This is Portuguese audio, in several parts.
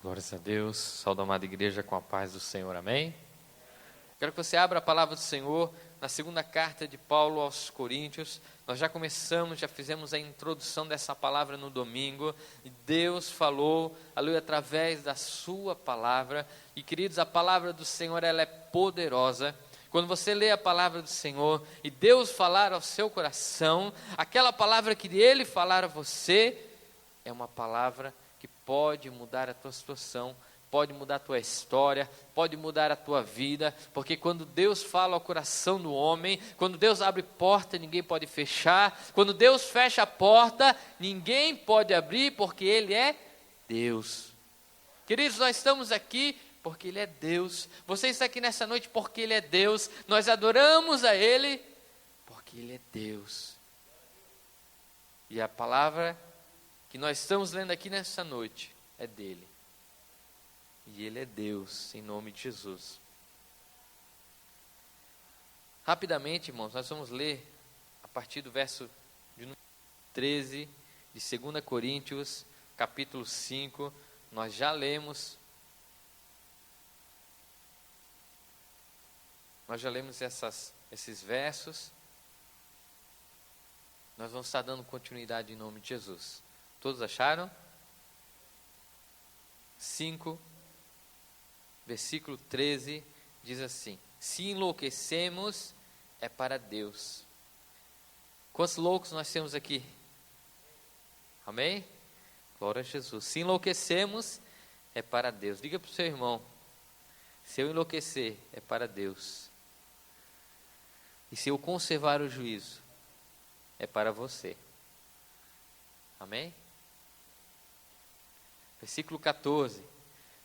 Glórias a Deus, saúde a amada igreja com a paz do Senhor, amém? Quero que você abra a palavra do Senhor na segunda carta de Paulo aos Coríntios. Nós já começamos, já fizemos a introdução dessa palavra no domingo, e Deus falou, aleluia, através da sua palavra, e queridos, a palavra do Senhor, ela é poderosa. Quando você lê a palavra do Senhor, e Deus falar ao seu coração, aquela palavra que Ele falar a você, é uma palavra que pode mudar a tua situação, pode mudar a tua história, pode mudar a tua vida, porque quando Deus fala ao coração do homem, quando Deus abre porta, ninguém pode fechar, quando Deus fecha a porta, ninguém pode abrir, porque Ele é Deus. Queridos, nós estamos aqui porque Ele é Deus, você está aqui nessa noite porque Ele é Deus, nós adoramos a Ele, porque Ele é Deus. E a palavra que nós estamos lendo aqui nessa noite é dele. E Ele é Deus, em nome de Jesus. Rapidamente, irmãos, nós vamos ler a partir do verso de número 13 de 2 Coríntios, capítulo 5. Nós já lemos. Nós já lemos esses versos. Nós vamos estar dando continuidade em nome de Jesus. Todos acharam? 5, versículo 13, diz assim: se enlouquecemos, é para Deus. Quantos loucos nós temos aqui? Amém? Glória a Jesus. Se enlouquecemos, é para Deus. Diga para o seu irmão: se eu enlouquecer, é para Deus. E se eu conservar o juízo, é para você. Amém? Versículo 14: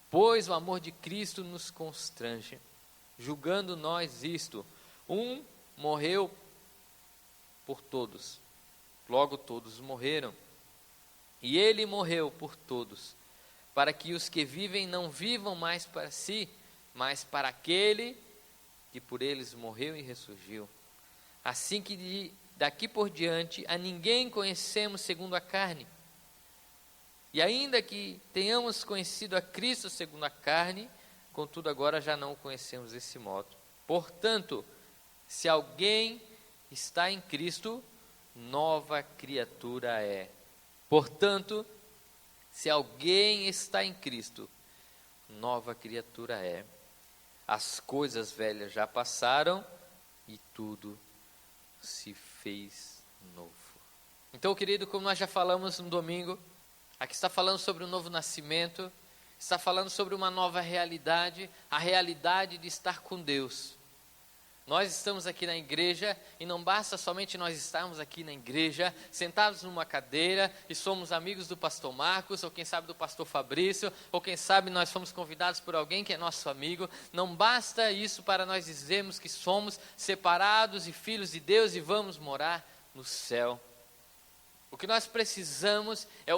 pois o amor de Cristo nos constrange, julgando nós isto: um morreu por todos, logo todos morreram. E ele morreu por todos, para que os que vivem não vivam mais para si, mas para aquele que por eles morreu e ressurgiu. Assim que daqui por diante a ninguém conhecemos segundo a carne. E ainda que tenhamos conhecido a Cristo segundo a carne, contudo agora já não o conhecemos desse modo. Portanto, se alguém está em Cristo, nova criatura é. Portanto, se alguém está em Cristo, nova criatura é. As coisas velhas já passaram e tudo se fez novo. Então, querido, como nós já falamos no domingo, aqui está falando sobre um novo nascimento, está falando sobre uma nova realidade, a realidade de estar com Deus. Nós estamos aqui na igreja e não basta somente nós estarmos aqui na igreja, sentados numa cadeira e somos amigos do pastor Marcos, ou quem sabe do pastor Fabrício, ou quem sabe nós fomos convidados por alguém que é nosso amigo. Não basta isso para nós dizermos que somos separados e filhos de Deus e vamos morar no céu. O que nós precisamos é a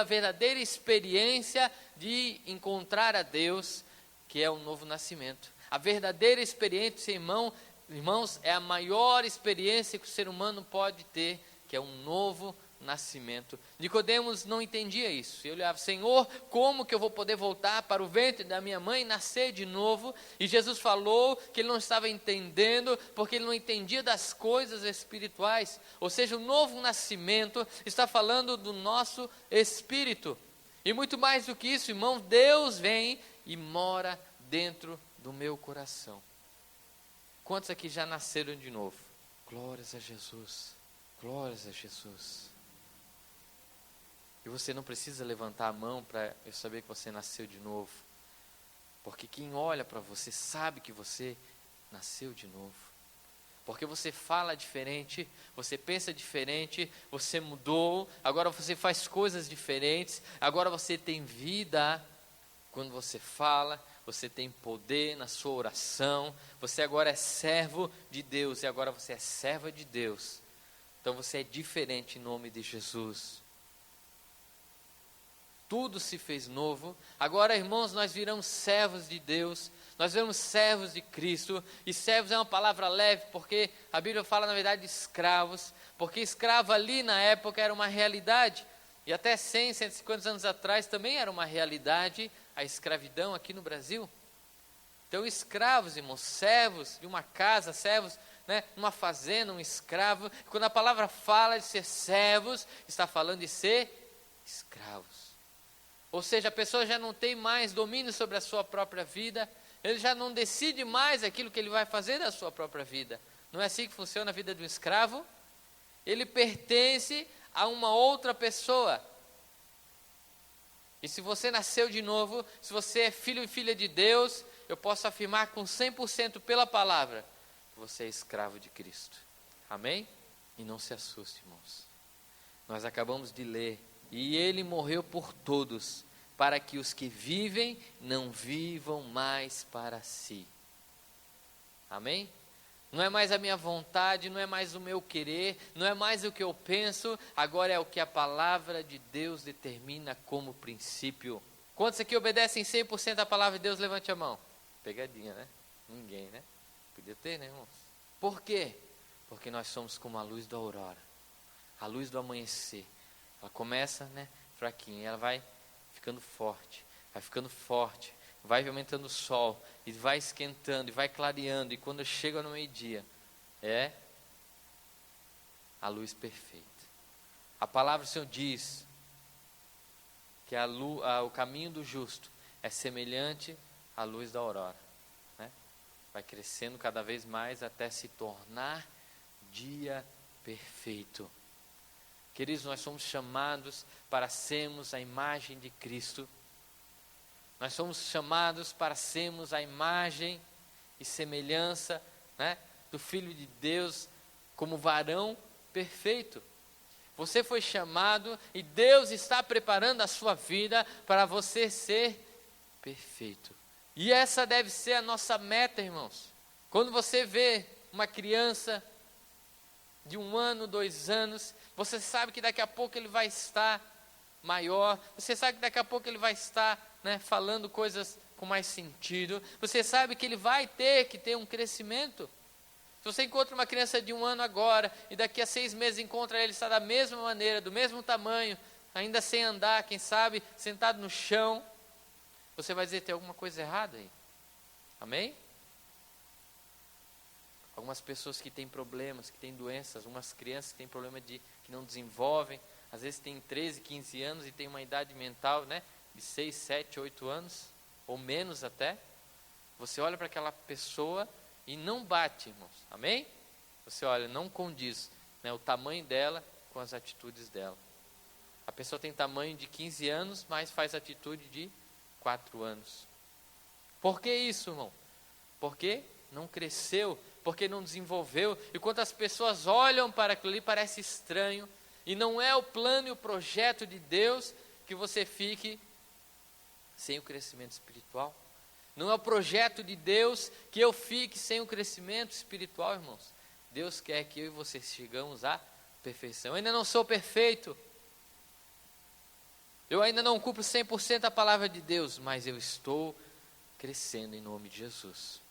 verdadeira experiência de encontrar a Deus, que é o novo nascimento. A verdadeira experiência, irmãos, é a maior experiência que o ser humano pode ter, que é um novo nascimento. Nicodemos não entendia isso. Ele olhava: Senhor, como que eu vou poder voltar para o ventre da minha mãe e nascer de novo? E Jesus falou que ele não estava entendendo, porque ele não entendia das coisas espirituais. Ou seja, o novo nascimento está falando do nosso espírito. E muito mais do que isso, irmão, Deus vem e mora dentro do meu coração. Quantos aqui já nasceram de novo? Glórias a Jesus. Glórias a Jesus. E você não precisa levantar a mão para eu saber que você nasceu de novo. Porque quem olha para você sabe que você nasceu de novo. Porque você fala diferente, você pensa diferente, você mudou, agora você faz coisas diferentes, agora você tem vida. Quando você fala, você tem poder na sua oração, você agora é servo de Deus e agora você é serva de Deus. Então você é diferente em nome de Jesus. Tudo se fez novo. Agora, irmãos, nós viramos servos de Deus, nós viramos servos de Cristo. E servos é uma palavra leve, porque a Bíblia fala na verdade de escravos, porque escravo ali na época era uma realidade. E até 100, 150 anos atrás também era uma realidade a escravidão aqui no Brasil. Então, escravos, irmãos, servos de uma casa, servos, né, numa fazenda, um escravo. Quando a palavra fala de ser servos, está falando de ser escravos. Ou seja, a pessoa já não tem mais domínio sobre a sua própria vida, ele já não decide mais aquilo que ele vai fazer da sua própria vida. Não é assim que funciona a vida de um escravo? Ele pertence a uma outra pessoa. E se você nasceu de novo, se você é filho e filha de Deus, eu posso afirmar com 100% pela palavra, que você é escravo de Cristo. Amém? E não se assuste, irmãos. Nós acabamos de ler, e Ele morreu por todos, para que os que vivem não vivam mais para si. Amém? Não é mais a minha vontade, não é mais o meu querer, não é mais o que eu penso, agora é o que a palavra de Deus determina como princípio. Quantos aqui obedecem 100% à palavra de Deus? Levante a mão. Pegadinha, né? Ninguém, né? Podia ter, né, irmãos? Por quê? Porque nós somos como a luz da aurora, a luz do amanhecer. Ela começa, né, fraquinha, ela vai ficando forte, vai aumentando o sol, e vai esquentando, e vai clareando, e quando chega no meio-dia, é a luz perfeita. A palavra do Senhor diz que o caminho do justo é semelhante à luz da aurora, né? Vai crescendo cada vez mais até se tornar dia perfeito. Queridos, nós somos chamados para sermos a imagem de Cristo. Nós somos chamados para sermos a imagem e semelhança, né, do Filho de Deus como varão perfeito. Você foi chamado e Deus está preparando a sua vida para você ser perfeito. E essa deve ser a nossa meta, irmãos. Quando você vê uma criança de 1 ano, 2 anos, você sabe que daqui a pouco ele vai estar maior, você sabe que daqui a pouco ele vai estar, né, falando coisas com mais sentido, você sabe que ele vai ter que ter um crescimento. Se você encontra uma criança de 1 ano agora, e daqui a 6 meses encontra ele, está da mesma maneira, do mesmo tamanho, ainda sem andar, quem sabe, sentado no chão, você vai dizer, tem alguma coisa errada aí. Amém? Algumas pessoas que têm problemas, que têm doenças, algumas crianças que têm problema que não desenvolvem, às vezes têm 13, 15 anos e têm uma idade mental, né, de 6, 7, 8 anos, ou menos até. Você olha para aquela pessoa e não bate, irmãos. Amém? Você olha, não condiz, né, o tamanho dela com as atitudes dela. A pessoa tem tamanho de 15 anos, mas faz atitude de 4 anos. Por que isso, irmão? Porque não cresceu, porque não desenvolveu. E quando as pessoas olham para aquilo ali, parece estranho. E não é o plano e o projeto de Deus que você fique sem o crescimento espiritual. Não é o projeto de Deus que eu fique sem o crescimento espiritual, irmãos. Deus quer que eu e você chegamos à perfeição. Eu ainda não sou perfeito. Eu ainda não cumpro 100% a palavra de Deus, mas eu estou crescendo em nome de Jesus.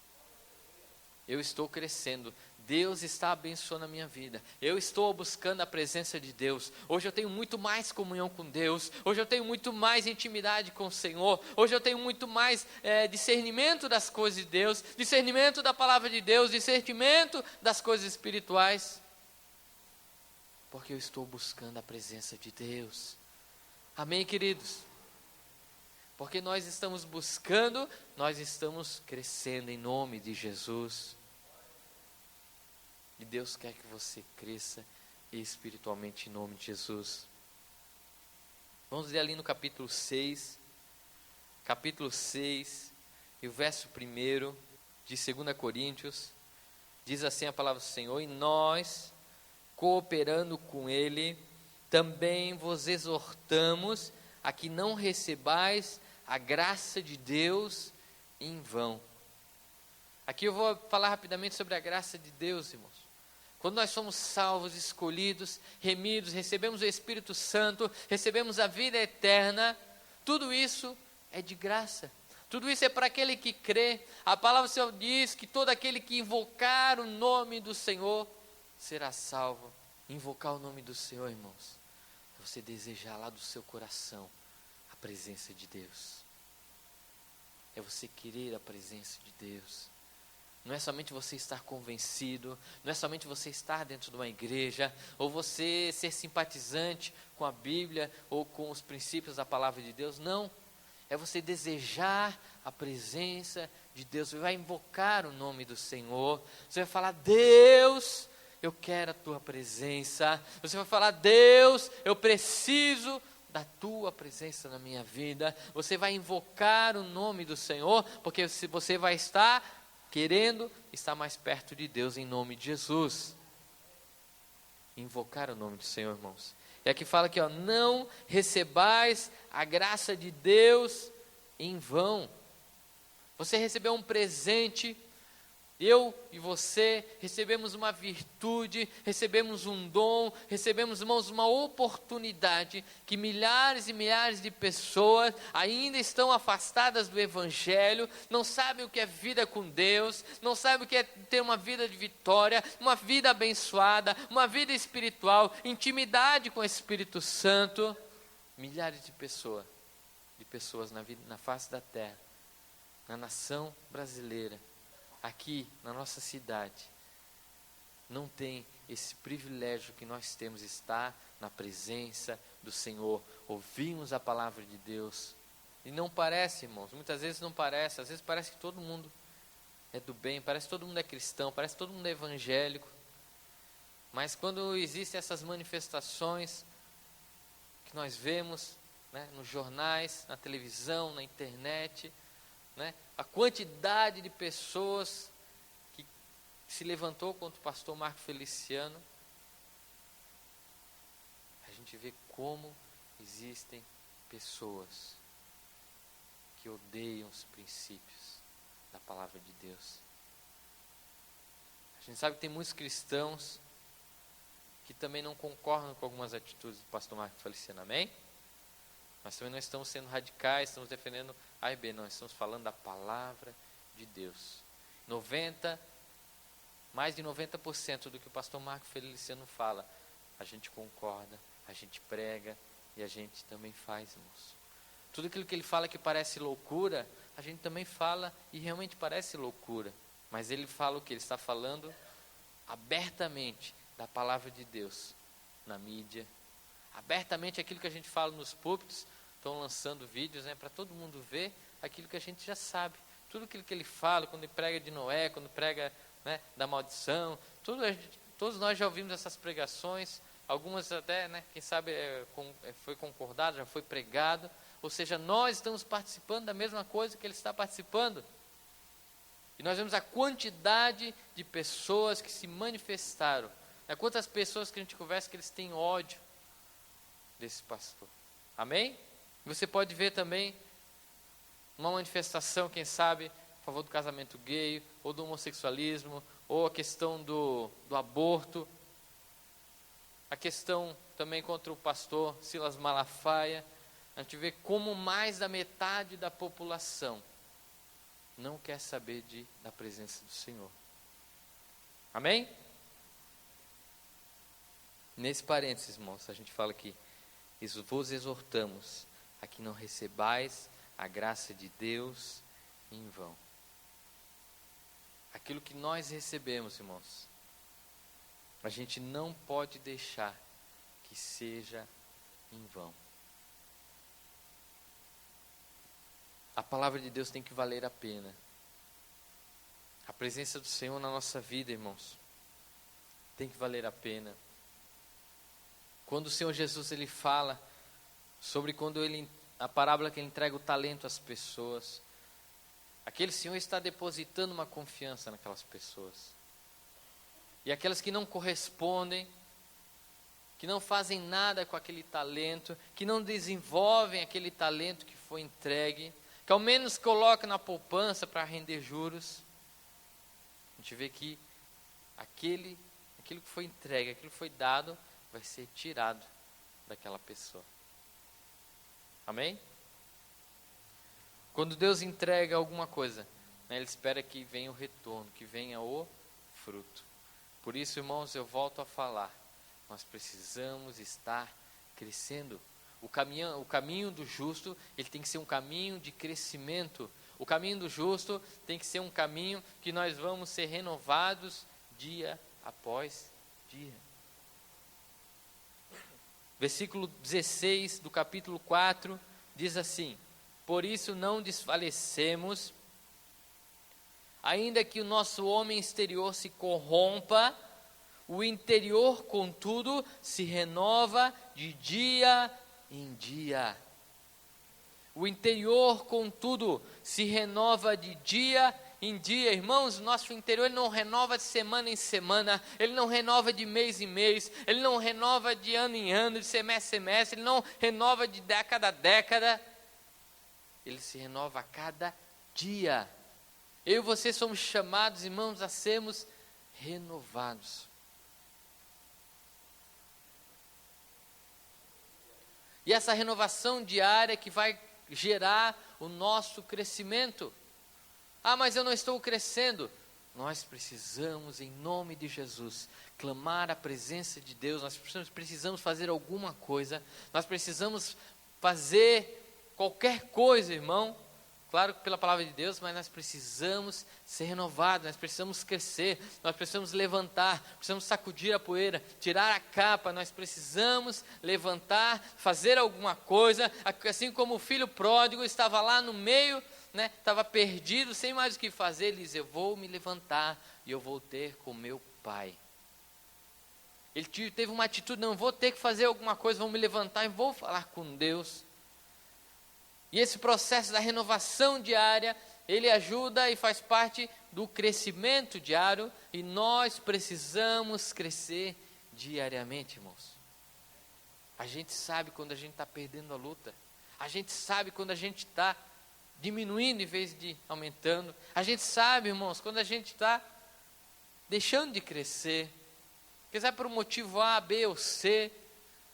Eu estou crescendo. Deus está abençoando a minha vida. Eu estou buscando a presença de Deus. Hoje eu tenho muito mais comunhão com Deus. Hoje eu tenho muito mais intimidade com o Senhor. Hoje eu tenho muito mais discernimento das coisas de Deus, discernimento da palavra de Deus, discernimento das coisas espirituais. Porque eu estou buscando a presença de Deus. Amém, queridos? Porque nós estamos buscando, nós estamos crescendo em nome de Jesus. E Deus quer que você cresça espiritualmente em nome de Jesus. Vamos ler ali no capítulo 6. Capítulo 6 e o verso 1 de 2 Coríntios. Diz assim a palavra do Senhor: e nós, cooperando com Ele, também vos exortamos a que não recebais a graça de Deus em vão. Aqui eu vou falar rapidamente sobre a graça de Deus, irmãos. Quando nós somos salvos, escolhidos, remidos, recebemos o Espírito Santo, recebemos a vida eterna, tudo isso é de graça. Tudo isso é para aquele que crê. A palavra do Senhor diz que todo aquele que invocar o nome do Senhor será salvo. Invocar o nome do Senhor, irmãos, É você desejar lá do seu coração a presença de Deus. É você querer a presença de Deus. Não é somente você estar convencido, não é somente você estar dentro de uma igreja, ou você ser simpatizante com a Bíblia, ou com os princípios da palavra de Deus, não. É você desejar a presença de Deus. Você vai invocar o nome do Senhor, você vai falar: Deus, eu quero a tua presença. Você vai falar: Deus, eu preciso da tua presença na minha vida. Você vai invocar o nome do Senhor, porque você vai estar querendo estar mais perto de Deus em nome de Jesus. Invocar o nome do Senhor, irmãos. E aqui fala que, não recebais a graça de Deus em vão. Você recebeu um presente. Eu e você recebemos uma virtude, recebemos um dom, recebemos, irmãos, uma oportunidade que milhares e milhares de pessoas ainda estão afastadas do Evangelho, não sabem o que é vida com Deus, não sabem o que é ter uma vida de vitória, uma vida abençoada, uma vida espiritual, intimidade com o Espírito Santo. Milhares de pessoas na face da terra, na nação brasileira, aqui na nossa cidade, não tem esse privilégio que nós temos, estar na presença do Senhor, ouvirmos a palavra de Deus. E não parece, irmãos, muitas vezes não parece, às vezes parece que todo mundo é do bem, parece que todo mundo é cristão, parece que todo mundo é evangélico. Mas quando existem essas manifestações que nós vemos, né, nos jornais, na televisão, na internet, né, a quantidade de pessoas que se levantou contra o pastor Marco Feliciano, a gente vê como existem pessoas que odeiam os princípios da palavra de Deus. A gente sabe que tem muitos cristãos que também não concordam com algumas atitudes do pastor Marco Feliciano, amém? Mas também não estamos sendo radicais, estamos defendendo A e B, não, estamos falando da palavra de Deus. Mais de 90% do que o pastor Marco Feliciano fala, a gente concorda, a gente prega e a gente também faz, irmãos. Tudo aquilo que ele fala que parece loucura, a gente também fala e realmente parece loucura. Mas ele fala o que? Ele está falando abertamente da palavra de Deus na mídia. Abertamente aquilo que a gente fala nos púlpitos, estão lançando vídeos, né, para todo mundo ver aquilo que a gente já sabe. Tudo aquilo que ele fala, quando ele prega de Noé, quando prega, né, da maldição, todos nós já ouvimos essas pregações, algumas até, né, quem sabe foi concordado, já foi pregado, ou seja, nós estamos participando da mesma coisa que ele está participando. E nós vemos a quantidade de pessoas que se manifestaram, né, quantas pessoas que a gente conversa que eles têm ódio desse pastor, amém? Você pode ver também uma manifestação, quem sabe, a favor do casamento gay, ou do homossexualismo, ou a questão do aborto, a questão também contra o pastor Silas Malafaia. A gente vê como mais da metade da população não quer saber da presença do Senhor, amém? Nesse parênteses, irmãos, a gente fala que vos exortamos a que não recebais a graça de Deus em vão. Aquilo que nós recebemos, irmãos, a gente não pode deixar que seja em vão. A palavra de Deus tem que valer a pena. A presença do Senhor na nossa vida, irmãos, tem que valer a pena. Quando o Senhor Jesus ele fala sobre a parábola que ele entrega o talento às pessoas, aquele Senhor está depositando uma confiança naquelas pessoas. E aquelas que não correspondem, que não fazem nada com aquele talento, que não desenvolvem aquele talento que foi entregue, que ao menos colocam na poupança para render juros, a gente vê que aquilo que foi entregue, aquilo que foi dado, vai ser tirado daquela pessoa. Amém? Quando Deus entrega alguma coisa, né, Ele espera que venha o retorno, que venha o fruto. Por isso, irmãos, eu volto a falar, nós precisamos estar crescendo. O caminho do justo, ele tem que ser um caminho de crescimento. O caminho do justo tem que ser um caminho que nós vamos ser renovados dia após dia. Versículo 16 do capítulo 4 diz assim: por isso não desfalecemos, ainda que o nosso homem exterior se corrompa, o interior, contudo, se renova de dia em dia. O interior, contudo, se renova de dia em dia. Irmãos, o nosso interior ele não renova de semana em semana, ele não renova de mês em mês, ele não renova de ano em ano, de semestre em semestre, ele não renova de década a década, ele se renova a cada dia. Eu e você somos chamados, irmãos, a sermos renovados. E essa renovação diária que vai gerar o nosso crescimento. Ah, mas eu não estou crescendo. Nós precisamos, em nome de Jesus, clamar a presença de Deus. Nós precisamos fazer alguma coisa. Nós precisamos fazer qualquer coisa, irmão. Claro que pela palavra de Deus, mas nós precisamos ser renovados, nós precisamos crescer, nós precisamos levantar, precisamos sacudir a poeira, tirar a capa, nós precisamos levantar, fazer alguma coisa, assim como o filho pródigo estava lá no meio, estava perdido, sem mais o que fazer, ele diz: eu vou me levantar e eu vou ter com meu pai. Ele teve uma atitude: não, vou ter que fazer alguma coisa, vou me levantar e vou falar com Deus. E esse processo da renovação diária, ele ajuda e faz parte do crescimento diário, e nós precisamos crescer diariamente, irmãos. A gente sabe quando a gente está perdendo a luta, a gente sabe quando a gente está diminuindo em vez de aumentando, a gente sabe, irmãos, quando a gente está deixando de crescer, quer dizer, por um motivo A, B ou C,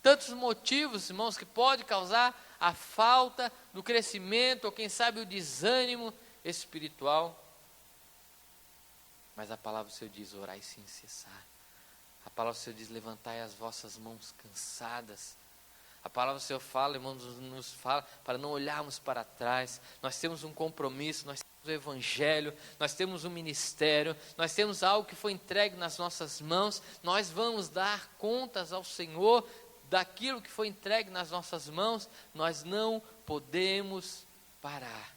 tantos motivos, irmãos, que pode causar a falta do crescimento, ou quem sabe o desânimo espiritual. Mas a palavra do Senhor diz: orai sem cessar. A palavra do Senhor diz: levantai as vossas mãos cansadas. A palavra do Senhor fala, irmãos, nos fala para não olharmos para trás. Nós temos um compromisso, nós temos o Evangelho, nós temos um ministério, nós temos algo que foi entregue nas nossas mãos. Nós vamos dar contas ao Senhor daquilo que foi entregue nas nossas mãos. Nós não podemos parar.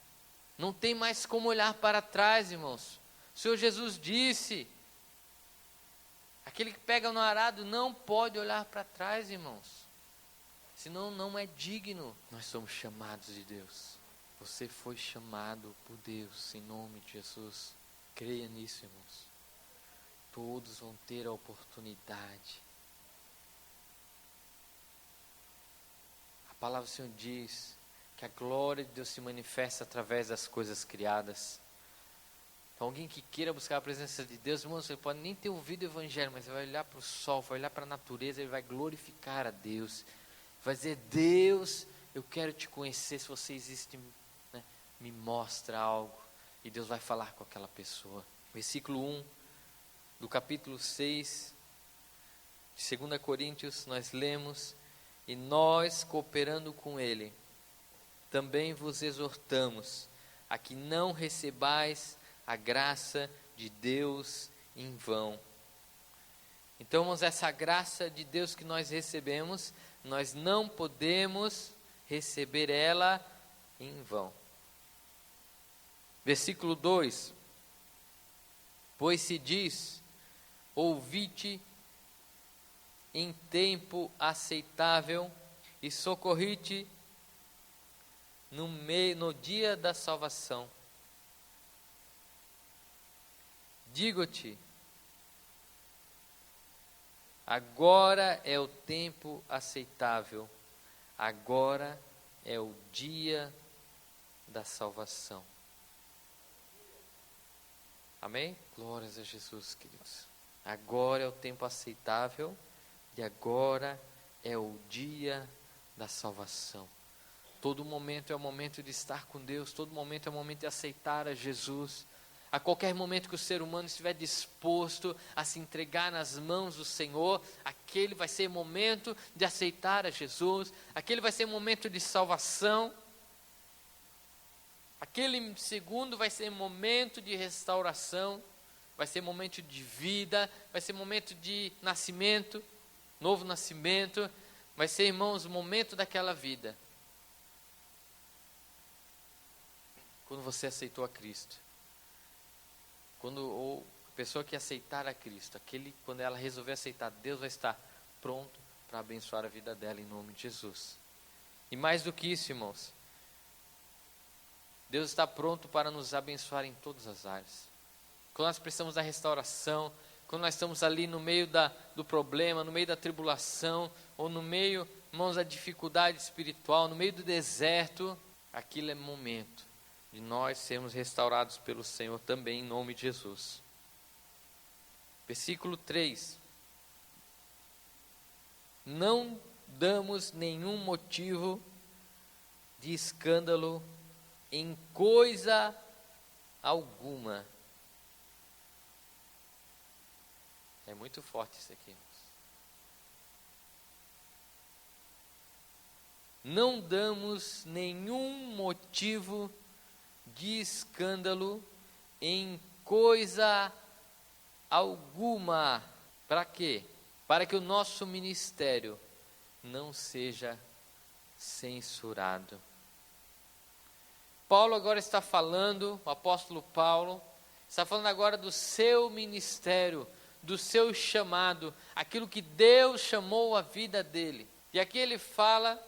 Não tem mais como olhar para trás, irmãos. O Senhor Jesus disse: aquele que pega no arado não pode olhar para trás, irmãos, senão não é digno. Nós somos chamados de Deus. Você foi chamado por Deus, em nome de Jesus. Creia nisso, irmãos. Todos vão ter a oportunidade. A palavra do Senhor diz que a glória de Deus se manifesta através das coisas criadas. Então, alguém que queira buscar a presença de Deus, irmão, você pode nem ter ouvido o Evangelho, mas você vai olhar para o sol, vai olhar para a natureza, ele vai glorificar a Deus. Vai dizer: Deus, eu quero te conhecer, se você existe, me mostra algo. E Deus vai falar com aquela pessoa. Versículo 1 do capítulo 6 de 2 Coríntios, nós lemos: e nós, cooperando com ele, também vos exortamos a que não recebais a graça de Deus em vão. Então, irmãos, essa graça de Deus que nós recebemos, nós não podemos receber ela em vão. Versículo 2: pois se diz: ouvi-te em tempo aceitável e socorri-te no dia da salvação. Digo-te, agora é o tempo aceitável, agora é o dia da salvação. Amém? Glórias a Jesus, queridos. Agora é o tempo aceitável e agora é o dia da salvação. Todo momento é o momento de estar com Deus, todo momento é o momento de aceitar a Jesus. A qualquer momento que o ser humano estiver disposto a se entregar nas mãos do Senhor, aquele vai ser momento de aceitar a Jesus, aquele vai ser momento de salvação, aquele segundo vai ser momento de restauração, vai ser momento de vida, vai ser momento de nascimento, novo nascimento, vai ser, irmãos, o momento daquela vida. Quando você aceitou a Cristo. Ou a pessoa que aceitar a Cristo, quando ela resolver aceitar, Deus vai estar pronto para abençoar a vida dela em nome de Jesus. E mais do que isso, irmãos, Deus está pronto para nos abençoar em todas as áreas. Quando nós precisamos da restauração, quando nós estamos ali no meio do problema, no meio da tribulação, ou no meio, irmãos, da dificuldade espiritual, no meio do deserto, aquilo é momento de nós sermos restaurados pelo Senhor também, em nome de Jesus. Versículo 3. Não damos nenhum motivo de escândalo em coisa alguma. É muito forte isso aqui, irmãos. Não damos nenhum motivo de escândalo em coisa alguma. Para quê? Para que o nosso ministério não seja censurado. Paulo agora está falando, o apóstolo Paulo, está falando agora do seu ministério, do seu chamado, aquilo que Deus chamou a vida dele. E aqui ele fala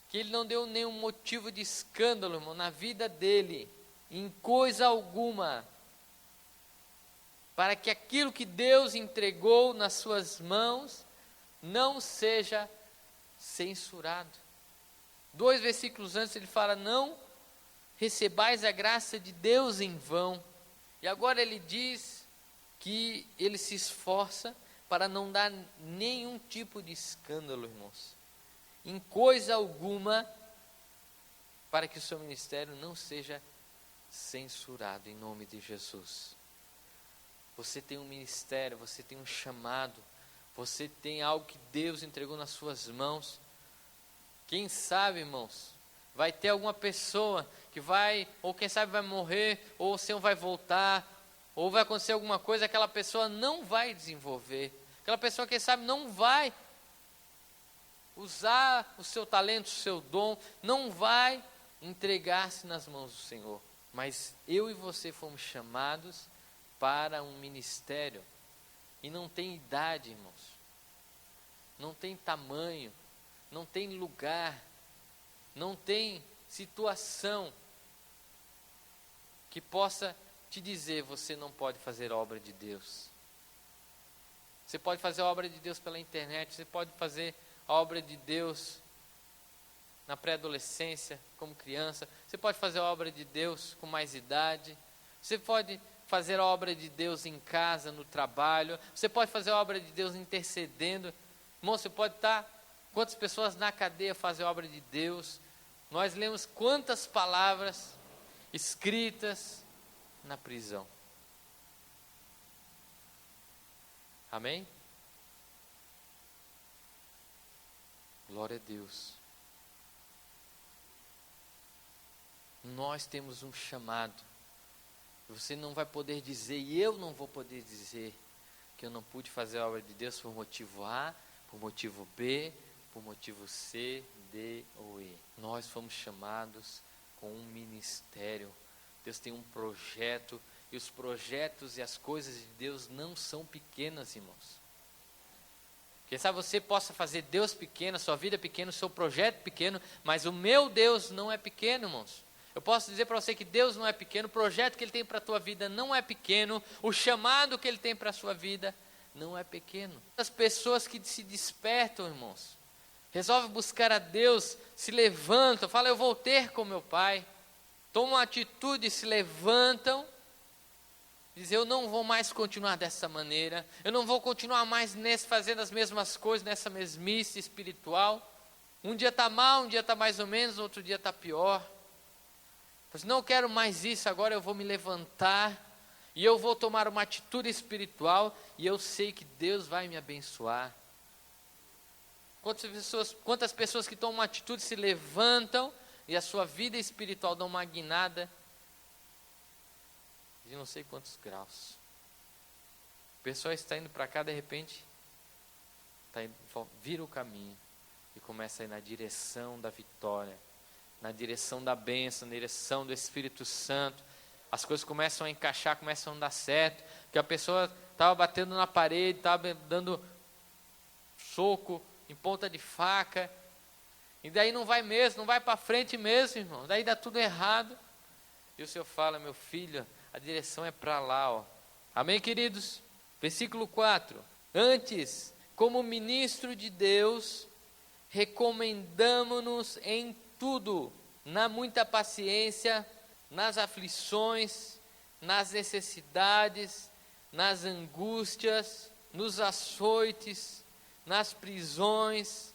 que ele não deu nenhum motivo de escândalo, irmão, na vida dele, em coisa alguma, para que aquilo que Deus entregou nas suas mãos não seja censurado. 2 versículos antes ele fala: não recebais a graça de Deus em vão. E agora ele diz que ele se esforça para não dar nenhum tipo de escândalo, irmãos, em coisa alguma, para que o seu ministério não seja censurado em nome de Jesus. Você tem um ministério, você tem um chamado, você tem algo que Deus entregou nas suas mãos. Quem sabe, irmãos, vai ter alguma pessoa que vai, ou quem sabe vai morrer, ou o Senhor vai voltar, ou vai acontecer alguma coisa, aquela pessoa não vai desenvolver, aquela pessoa, quem sabe, não vai usar o seu talento, o seu dom, não vai entregar-se nas mãos do Senhor. Mas eu e você fomos chamados para um ministério, e não tem idade, irmãos, não tem tamanho, não tem lugar, não tem situação que possa te dizer: você não pode fazer a obra de Deus. Você pode fazer a obra de Deus pela internet, você pode fazer a obra de Deus na pré-adolescência, como criança, você pode fazer a obra de Deus com mais idade, você pode fazer a obra de Deus em casa, no trabalho, você pode fazer a obra de Deus intercedendo. Irmão, você pode estar, quantas pessoas na cadeia fazem a obra de Deus? Nós lemos quantas palavras escritas na prisão. Amém? Glória a Deus. Nós temos um chamado. Você não vai poder dizer, e eu não vou poder dizer, que eu não pude fazer a obra de Deus por motivo A, por motivo B, por motivo C, D ou E. Nós fomos chamados com um ministério. Deus tem um projeto, e os projetos e as coisas de Deus não são pequenas, irmãos. Quem sabe você possa fazer Deus pequeno, a sua vida pequena, o seu projeto pequeno, mas o meu Deus não é pequeno, irmãos. Eu posso dizer para você que Deus não é pequeno, o projeto que Ele tem para a tua vida não é pequeno, o chamado que Ele tem para a sua vida não é pequeno. As pessoas que se despertam, irmãos, resolvem buscar a Deus, se levantam, falam: eu vou ter com meu Pai, tomam atitude, se levantam, dizem: eu não vou mais continuar dessa maneira, eu não vou continuar mais fazendo as mesmas coisas, nessa mesmice espiritual. Um dia está mal, um dia está mais ou menos, outro dia está pior. Não quero mais isso, agora eu vou me levantar, E eu vou tomar uma atitude espiritual e eu sei que Deus vai me abençoar. Quantas pessoas que tomam uma atitude se levantam e a sua vida espiritual dá uma guinada de não sei quantos graus. O pessoal está indo para cá, de repente, vira o caminho e começa a ir na direção da vitória, na direção da bênção, na direção do Espírito Santo. As coisas começam a encaixar, começam a dar certo, porque a pessoa estava batendo na parede, estava dando soco em ponta de faca, e daí não vai mesmo, não vai para frente mesmo, irmão, daí dá tudo errado. E o Senhor fala: meu filho, a direção é para lá, ó. Amém, queridos? Versículo 4. Antes, como ministro de Deus, recomendamo-nos em tudo, na muita paciência, nas aflições, nas necessidades, nas angústias, nos açoites, nas prisões,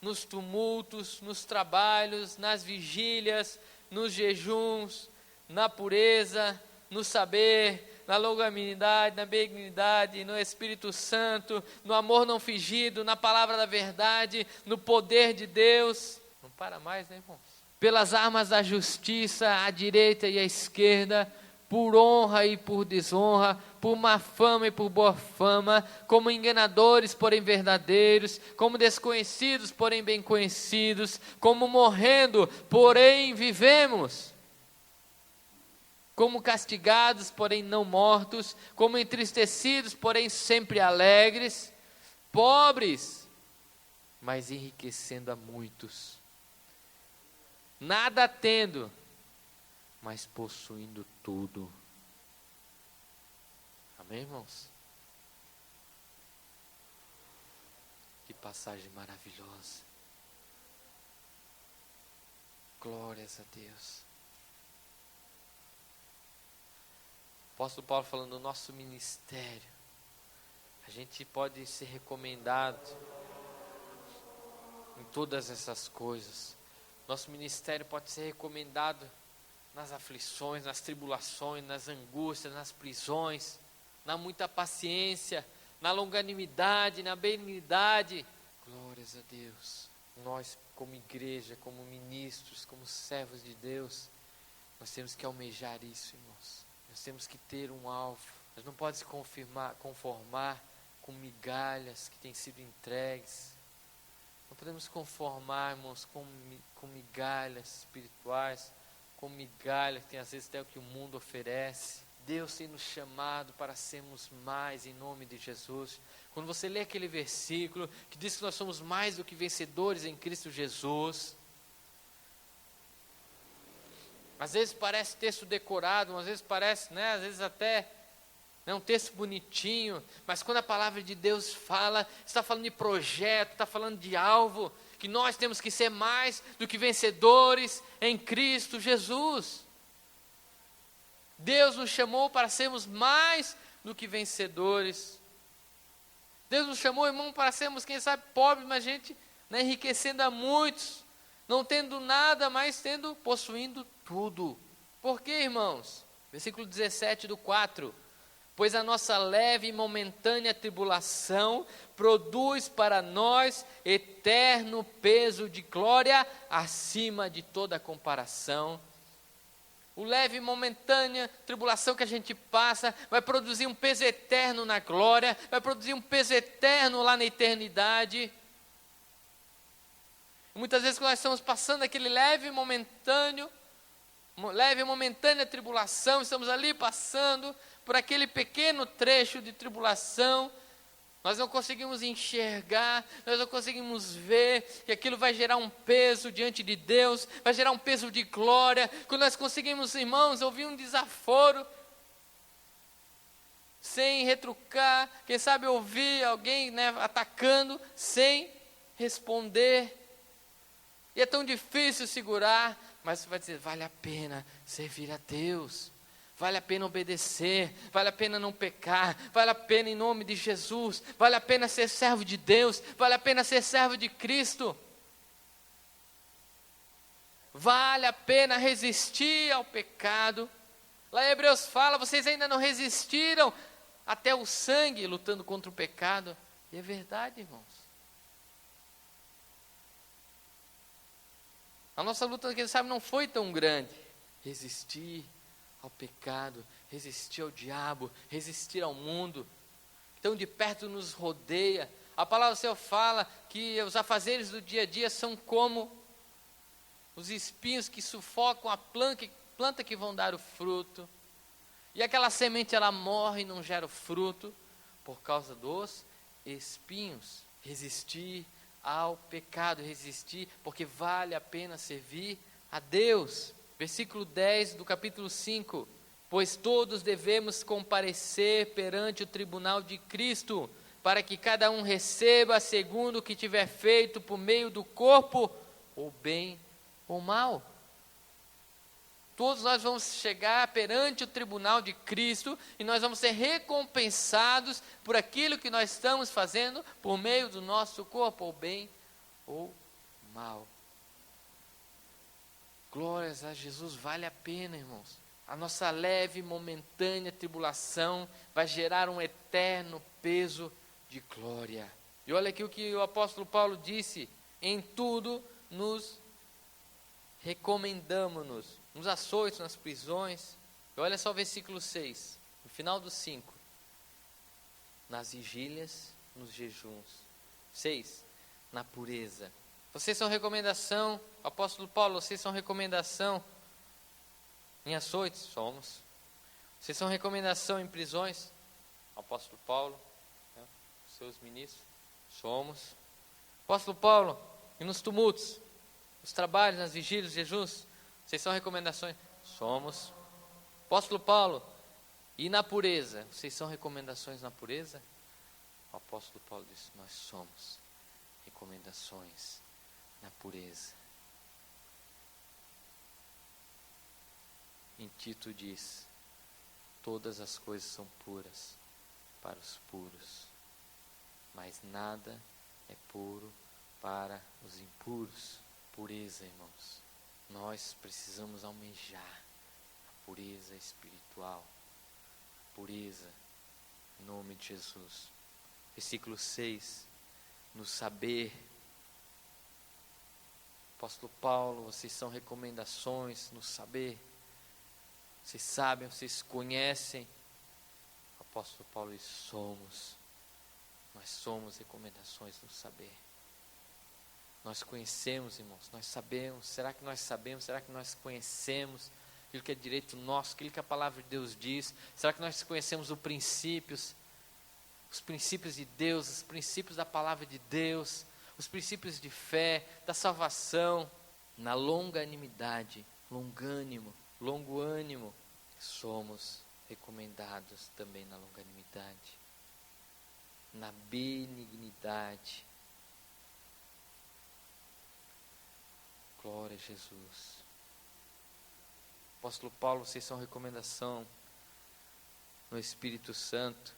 nos tumultos, nos trabalhos, nas vigílias, nos jejuns, na pureza, no saber, na longanimidade, na benignidade, no Espírito Santo, no amor não fingido, na palavra da verdade, no poder de Deus. Não para mais, né, irmãos? Pelas armas da justiça, à direita e à esquerda, por honra e por desonra, por má fama e por boa fama, como enganadores, porém verdadeiros, como desconhecidos, porém bem conhecidos, como morrendo, porém vivemos, como castigados, porém não mortos, como entristecidos, porém sempre alegres, pobres, mas enriquecendo a muitos, nada tendo, mas possuindo tudo. Amém, irmãos? Que passagem maravilhosa. Glórias a Deus. Apóstolo Paulo falando do nosso ministério. A gente pode ser recomendado em todas essas coisas. Nosso ministério pode ser recomendado nas aflições, nas tribulações, nas angústias, nas prisões, na muita paciência, na longanimidade, na benignidade. Glórias a Deus. Nós, como igreja, como ministros, como servos de Deus, nós temos que almejar isso, irmãos. Nós temos que ter um alvo. Nós não podemos se conformar com migalhas que têm sido entregues. Não podemos conformar, irmãos, com migalhas espirituais, com migalhas que tem às vezes até o que o mundo oferece. Deus tem nos chamado para sermos mais em nome de Jesus. Quando você lê aquele versículo que diz que nós somos mais do que vencedores em Cristo Jesus, às vezes parece texto decorado, às vezes parece, às vezes até um texto bonitinho, mas quando a palavra de Deus fala, está falando de projeto, está falando de alvo, que nós temos que ser mais do que vencedores em Cristo Jesus. Deus nos chamou para sermos mais do que vencedores. Deus nos chamou, irmão, para sermos, quem sabe, pobres, mas gente, enriquecendo a muitos, não tendo nada, mas possuindo tudo. Por quê, irmãos? Versículo 17 do 4. Pois a nossa leve e momentânea tribulação produz para nós eterno peso de glória acima de toda comparação. O leve e momentânea tribulação que a gente passa vai produzir um peso eterno na glória, vai produzir um peso eterno lá na eternidade. Muitas vezes quando nós estamos passando aquele leve e momentânea tribulação, estamos ali passando por aquele pequeno trecho de tribulação, nós não conseguimos enxergar, nós não conseguimos ver que aquilo vai gerar um peso diante de Deus, vai gerar um peso de glória. Quando nós conseguimos, irmãos, ouvir um desaforo, sem retrucar, quem sabe ouvir alguém atacando, sem responder, e é tão difícil segurar, mas você vai dizer, vale a pena servir a Deus, vale a pena obedecer, vale a pena não pecar, vale a pena em nome de Jesus, vale a pena ser servo de Deus, vale a pena ser servo de Cristo, vale a pena resistir ao pecado, Lá em Hebreus fala, vocês ainda não resistiram até o sangue, lutando contra o pecado. E é verdade, irmãos. A nossa luta, quem sabe, não foi tão grande. Resistir ao pecado, resistir ao diabo, resistir ao mundo. Tão de perto nos rodeia. A palavra do Senhor fala que os afazeres do dia a dia são como os espinhos que sufocam a planta que vão dar o fruto. E aquela semente ela morre e não gera o fruto por causa dos espinhos. Resistir ao pecado, resistir porque vale a pena servir a Deus. Versículo 10 do capítulo 5. Pois todos devemos comparecer perante o tribunal de Cristo, para que cada um receba segundo o que tiver feito por meio do corpo, ou bem ou mal. Todos nós vamos chegar perante o tribunal de Cristo e nós vamos ser recompensados por aquilo que nós estamos fazendo por meio do nosso corpo, ou bem ou mal. Glórias a Jesus, vale a pena, irmãos. A nossa leve, momentânea tribulação vai gerar um eterno peso de glória. E olha aqui o que o apóstolo Paulo disse: em tudo nos recomendamos-nos, nos açoites, nas prisões. E olha só o versículo 6, no final do 5. Nas vigílias, nos jejuns. 6, na pureza. Vocês são recomendação, apóstolo Paulo, vocês são recomendação em açoites? Somos. Vocês são recomendação em prisões? Apóstolo Paulo, né? Seus ministros? Somos. Apóstolo Paulo, e nos tumultos, nos trabalhos, nas vigílias, nos jejuns? Vocês são recomendações? Somos. Apóstolo Paulo, e na pureza? Vocês são recomendações na pureza? O apóstolo Paulo disse: nós somos recomendações na pureza. Em Tito diz: todas as coisas são puras para os puros, mas nada é puro para os impuros. Pureza, irmãos. Nós precisamos almejar a pureza espiritual, a pureza em nome de Jesus. Versículo 6, no saber. Apóstolo Paulo, vocês são recomendações no saber. Vocês sabem, vocês conhecem. Apóstolo Paulo diz: nós somos recomendações no saber. Nós conhecemos, irmãos, nós sabemos. Será que nós sabemos? Será que nós conhecemos aquilo que é direito nosso, aquilo que a palavra de Deus diz? Será que nós conhecemos os princípios de Deus, os princípios da palavra de Deus, os princípios de fé, da salvação, na longanimidade, longo ânimo, somos recomendados também na longanimidade, na benignidade. Glória a Jesus. Apóstolo Paulo, vocês são recomendação no Espírito Santo.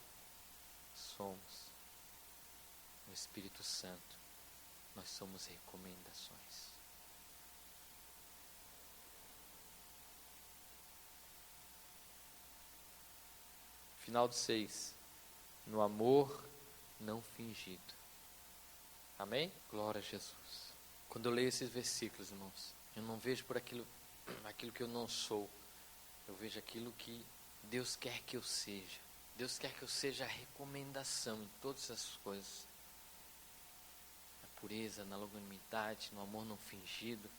Somos no Espírito Santo. Nós somos recomendações. Final do 6. No amor não fingido. Amém? Glória a Jesus. Quando eu leio esses versículos, irmãos, eu não vejo por aquilo que eu não sou. Eu vejo aquilo que Deus quer que eu seja. Deus quer que eu seja a recomendação em todas as coisas. Na pureza, na longanimidade, no amor não fingido.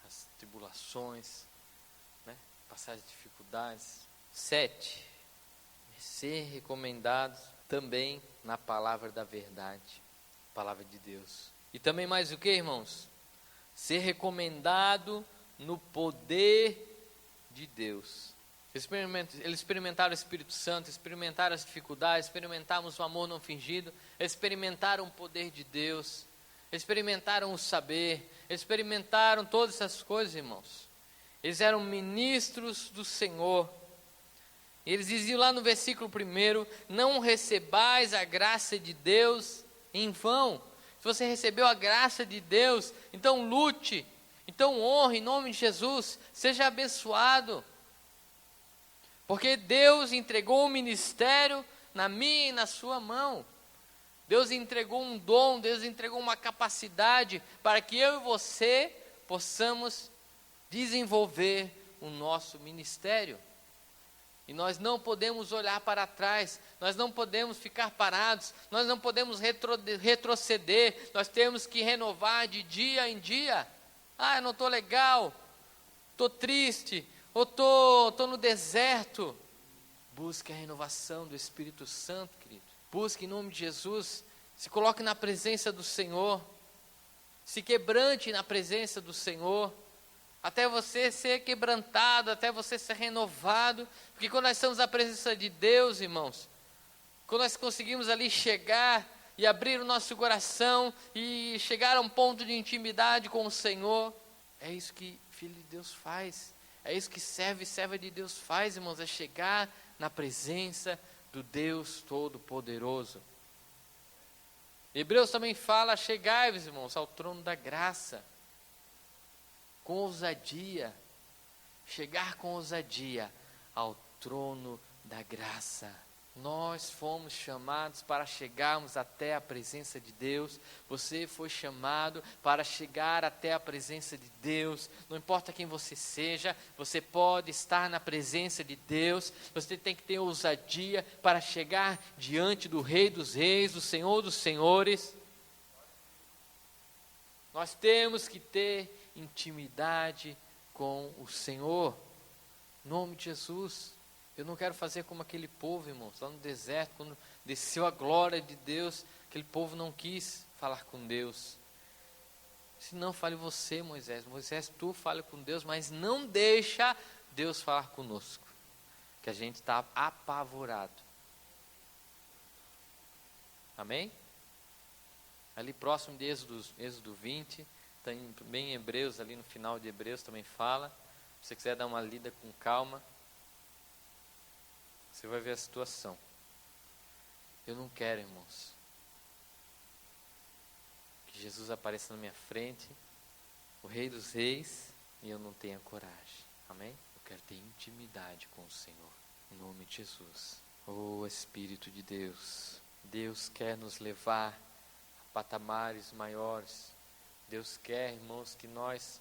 As tribulações, né? Passar as dificuldades. 7. Ser recomendados também na palavra da verdade. Palavra de Deus. E também mais o que, irmãos? Ser recomendado no poder de Deus. Eles experimentaram o Espírito Santo, experimentaram as dificuldades, experimentaram o amor não fingido, experimentaram o poder de Deus, experimentaram o saber, experimentaram todas essas coisas, irmãos. Eles eram ministros do Senhor. Eles diziam lá no versículo 1: não recebais a graça de Deus em vão. Se você recebeu a graça de Deus, então lute, Então honre em nome de Jesus, seja abençoado. Porque Deus entregou o ministério na minha e na sua mão. Deus entregou um dom, Deus entregou uma capacidade para que eu e você possamos desenvolver o nosso ministério. E nós não podemos olhar para trás, nós não podemos ficar parados, nós não podemos retroceder, nós temos que renovar de dia em dia. Eu não estou legal, estou triste, ou estou no deserto. Busque a renovação do Espírito Santo, querido. Busque em nome de Jesus, se coloque na presença do Senhor, se quebrante na presença do Senhor, até você ser quebrantado, até você ser renovado, porque quando nós estamos na presença de Deus, irmãos, quando nós conseguimos ali chegar e abrir o nosso coração e chegar a um ponto de intimidade com o Senhor, é isso que filho de Deus faz, é isso que serva de Deus faz, irmãos, é chegar na presença do Deus Todo-Poderoso. Hebreus também fala, chegai-vos, irmãos, ao trono da graça, com ousadia, chegar com ousadia ao trono da graça. Nós fomos chamados para chegarmos até a presença de Deus. Você foi chamado para chegar até a presença de Deus. Não importa quem você seja, você pode estar na presença de Deus. Você tem que ter ousadia para chegar diante do Rei dos Reis, do Senhor dos Senhores. Nós temos que ter intimidade com o Senhor, em nome de Jesus. Eu não quero fazer como aquele povo, irmãos, lá no deserto, quando desceu a glória de Deus, aquele povo não quis falar com Deus. Se não, fale você, Moisés. Moisés, tu fale com Deus, mas não deixa Deus falar conosco, que a gente está apavorado. Amém? Ali próximo de Êxodo 20, também em Hebreus, ali no final de Hebreus também fala. Se você quiser dar uma lida com calma, você vai ver a situação. Eu não quero, irmãos, que Jesus apareça na minha frente, o Rei dos Reis, e eu não tenha coragem. Amém? Eu quero ter intimidade com o Senhor, em nome de Jesus. Oh Espírito de Deus, Deus quer nos levar a patamares maiores. Deus quer, irmãos, que nós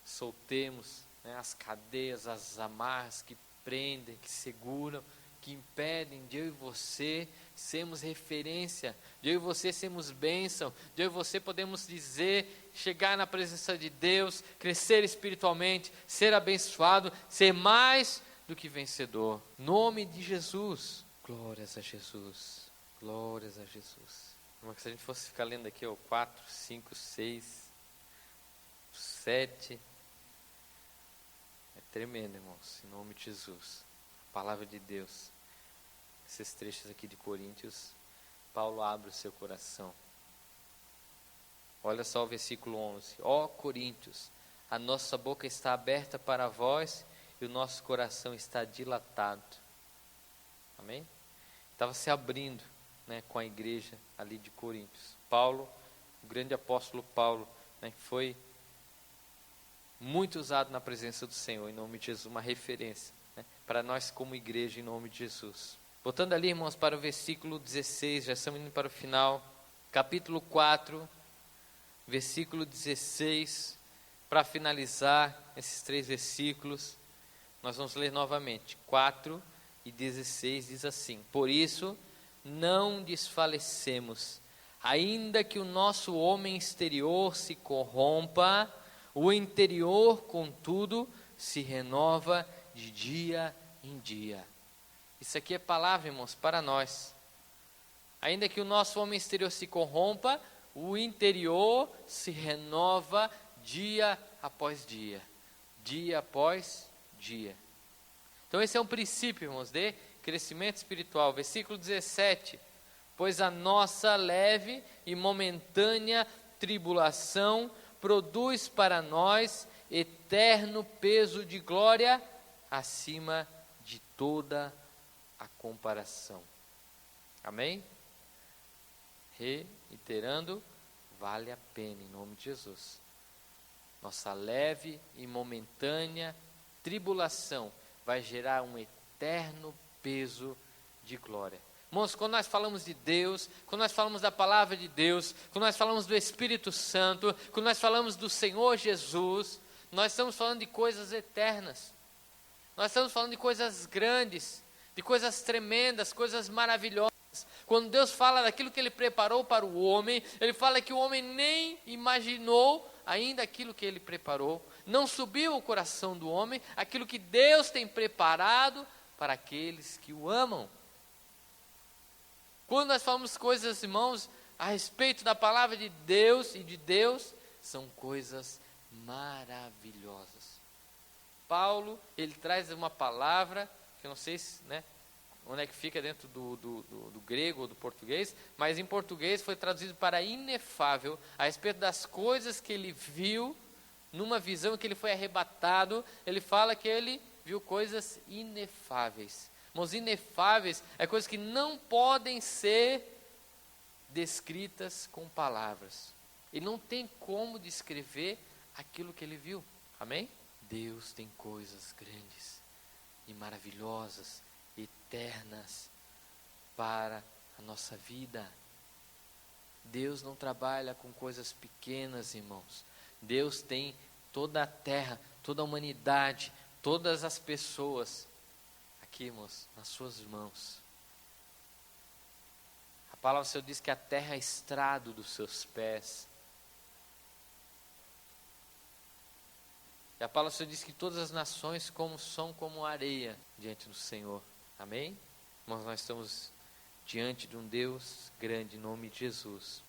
soltemos, as cadeias, as amarras que prendem, que seguram, que impedem de eu e você sermos referência, de eu e você sermos bênção, de eu e você podemos dizer, chegar na presença de Deus, crescer espiritualmente, ser abençoado, ser mais do que vencedor. Nome de Jesus. Glórias a Jesus. Glórias a Jesus. Se a gente fosse ficar lendo aqui, 4, 5, 6, 7... tremendo, irmãos, em nome de Jesus. A palavra de Deus. Esses trechos aqui de Coríntios, Paulo abre o seu coração. Olha só o versículo 11. Ó Coríntios, a nossa boca está aberta para vós e o nosso coração está dilatado. Amém? Estava se abrindo, com a igreja ali de Coríntios. Paulo, o grande apóstolo Paulo, que foi muito usado na presença do Senhor, em nome de Jesus, uma referência, para nós como igreja, em nome de Jesus. Voltando ali, irmãos, para o versículo 16, já estamos indo para o final, capítulo 4, versículo 16, para finalizar esses 3 versículos, nós vamos ler novamente, 4 e 16, diz assim: por isso, não desfalecemos, ainda que o nosso homem exterior se corrompa, o interior, contudo, se renova de dia em dia. Isso aqui é palavra, irmãos, para nós. Ainda que o nosso homem exterior se corrompa, o interior se renova dia após dia. Dia após dia. Então esse é um princípio, irmãos, de crescimento espiritual. Versículo 17. Pois a nossa leve e momentânea tribulação produz para nós eterno peso de glória acima de toda a comparação. Amém? Reiterando, vale a pena, em nome de Jesus. Nossa leve e momentânea tribulação vai gerar um eterno peso de glória. Irmãos, quando nós falamos de Deus, quando nós falamos da palavra de Deus, quando nós falamos do Espírito Santo, quando nós falamos do Senhor Jesus, nós estamos falando de coisas eternas. Nós estamos falando de coisas grandes, de coisas tremendas, coisas maravilhosas. Quando Deus fala daquilo que Ele preparou para o homem, Ele fala que o homem nem imaginou ainda aquilo que Ele preparou. Não subiu ao coração do homem aquilo que Deus tem preparado para aqueles que o amam. Quando nós falamos coisas, irmãos, a respeito da palavra de Deus e de Deus, são coisas maravilhosas. Paulo, ele traz uma palavra, que eu não sei se, onde é que fica dentro do grego ou do português, mas em português foi traduzido para inefável, a respeito das coisas que ele viu, numa visão que ele foi arrebatado. Ele fala que ele viu coisas inefáveis. Irmãos, inefáveis é coisas que não podem ser descritas com palavras. Ele não tem como descrever aquilo que ele viu. Amém? Deus tem coisas grandes e maravilhosas, eternas para a nossa vida. Deus não trabalha com coisas pequenas, irmãos. Deus tem toda a terra, toda a humanidade, todas as pessoas aqui, irmãos, nas suas mãos. A palavra do Senhor diz que a terra é estrado dos seus pés. E a palavra do Senhor diz que todas as nações são como areia diante do Senhor. Amém? Mas nós estamos diante de um Deus grande, em nome de Jesus.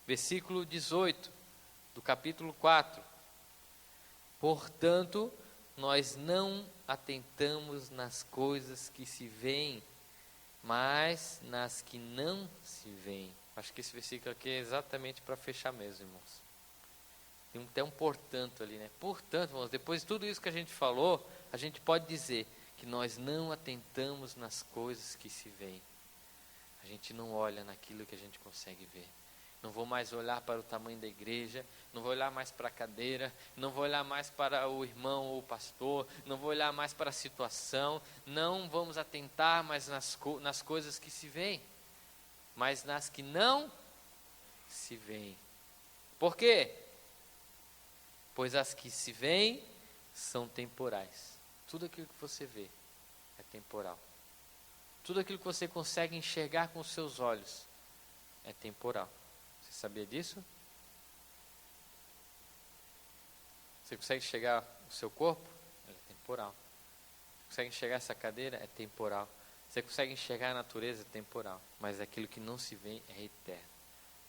Versículo 18 do capítulo 4. Portanto, nós não atentamos nas coisas que se veem, mas nas que não se veem. Acho que esse versículo aqui é exatamente para fechar mesmo, irmãos. Tem até um portanto ali, né? Portanto, irmãos, depois de tudo isso que a gente falou, a gente pode dizer que nós não atentamos nas coisas que se veem. A gente não olha naquilo que a gente consegue ver. Não vou mais olhar para o tamanho da igreja, não vou olhar mais para a cadeira, não vou olhar mais para o irmão ou o pastor, não vou olhar mais para a situação, não vamos atentar mais nas coisas que se veem, mas nas que não se veem. Por quê? Pois as que se veem são temporais. Tudo aquilo que você vê é temporal. Tudo aquilo que você consegue enxergar com os seus olhos é temporal. Você sabia disso? Você consegue enxergar o seu corpo? É temporal. Você consegue enxergar essa cadeira? É temporal. Você consegue enxergar a natureza? É temporal. Mas aquilo que não se vê é eterno.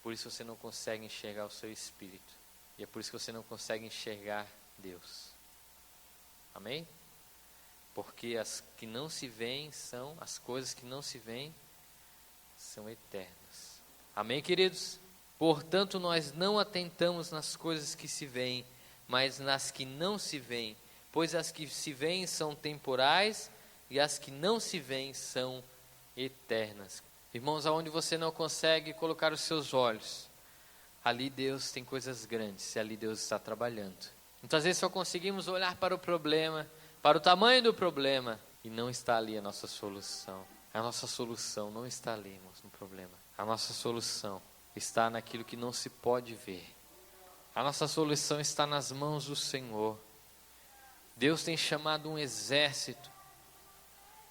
Por isso você não consegue enxergar o seu espírito. E é por isso que você não consegue enxergar Deus. Amém? Porque as que não se veem as coisas que não se veem são eternas. Amém, queridos? Portanto, nós não atentamos nas coisas que se veem, mas nas que não se veem, pois as que se veem são temporais e as que não se veem são eternas. Irmãos, aonde você não consegue colocar os seus olhos, ali Deus tem coisas grandes, e ali Deus está trabalhando. Muitas vezes só conseguimos olhar para o problema, para o tamanho do problema, e não está ali a nossa solução. A nossa solução não está ali, irmãos, no problema. A nossa solução está naquilo que não se pode ver. A nossa solução está nas mãos do Senhor. Deus tem chamado um exército.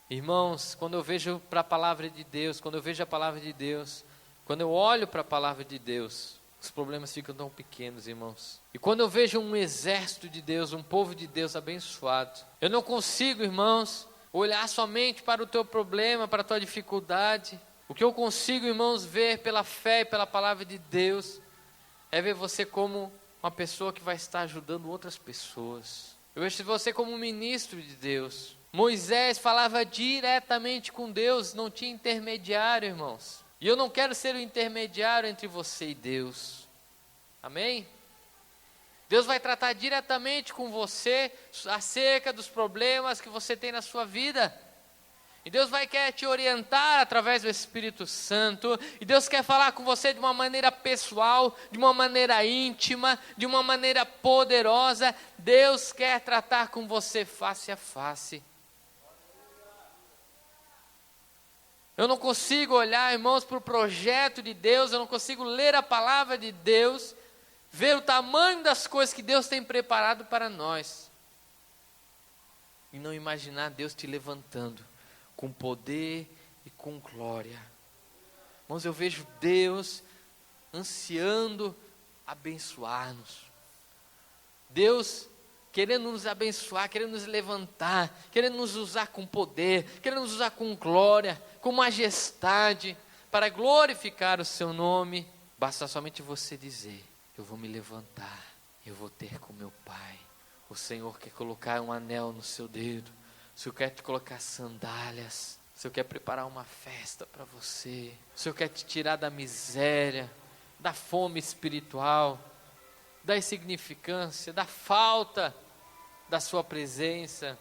Irmãos, quando eu vejo para a palavra de Deus, quando eu vejo a palavra de Deus, quando eu olho para a palavra de Deus, os problemas ficam tão pequenos, irmãos. E quando eu vejo um exército de Deus, um povo de Deus abençoado, eu não consigo, irmãos, olhar somente para o teu problema, para a tua dificuldade. O que eu consigo, irmãos, ver pela fé e pela palavra de Deus, é ver você como uma pessoa que vai estar ajudando outras pessoas. Eu vejo você como um ministro de Deus. Moisés falava diretamente com Deus, não tinha intermediário, irmãos. E eu não quero ser o intermediário entre você e Deus. Amém? Deus vai tratar diretamente com você acerca dos problemas que você tem na sua vida. E Deus quer te orientar através do Espírito Santo. E Deus quer falar com você de uma maneira pessoal, de uma maneira íntima, de uma maneira poderosa. Deus quer tratar com você face a face. Eu não consigo olhar, irmãos, para o projeto de Deus. Eu não consigo ler a palavra de Deus, ver o tamanho das coisas que Deus tem preparado para nós, e não imaginar Deus te levantando com poder e com glória. Irmãos, eu vejo Deus ansiando abençoar-nos. Deus querendo nos abençoar, querendo nos levantar, querendo nos usar com poder, querendo nos usar com glória, com majestade, para glorificar o seu nome. Basta somente você dizer: eu vou me levantar, eu vou ter com meu Pai. O Senhor quer colocar um anel no seu dedo. O Senhor quer te colocar sandálias. O Senhor quer preparar uma festa para você. O Senhor quer te tirar da miséria, da fome espiritual, da insignificância, da falta da sua presença.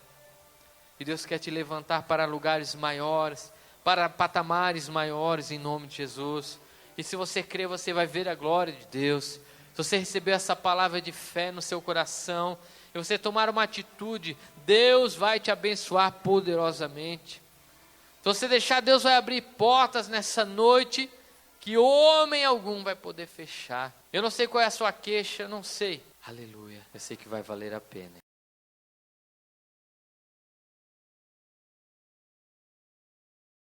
E Deus quer te levantar para lugares maiores, para patamares maiores, em nome de Jesus. E se você crer, você vai ver a glória de Deus. Se você recebeu essa palavra de fé no seu coração, e você tomar uma atitude, Deus vai te abençoar poderosamente. Se você deixar, Deus vai abrir portas nessa noite que homem algum vai poder fechar. Eu não sei qual é a sua queixa, eu não sei. Aleluia, eu sei que vai valer a pena.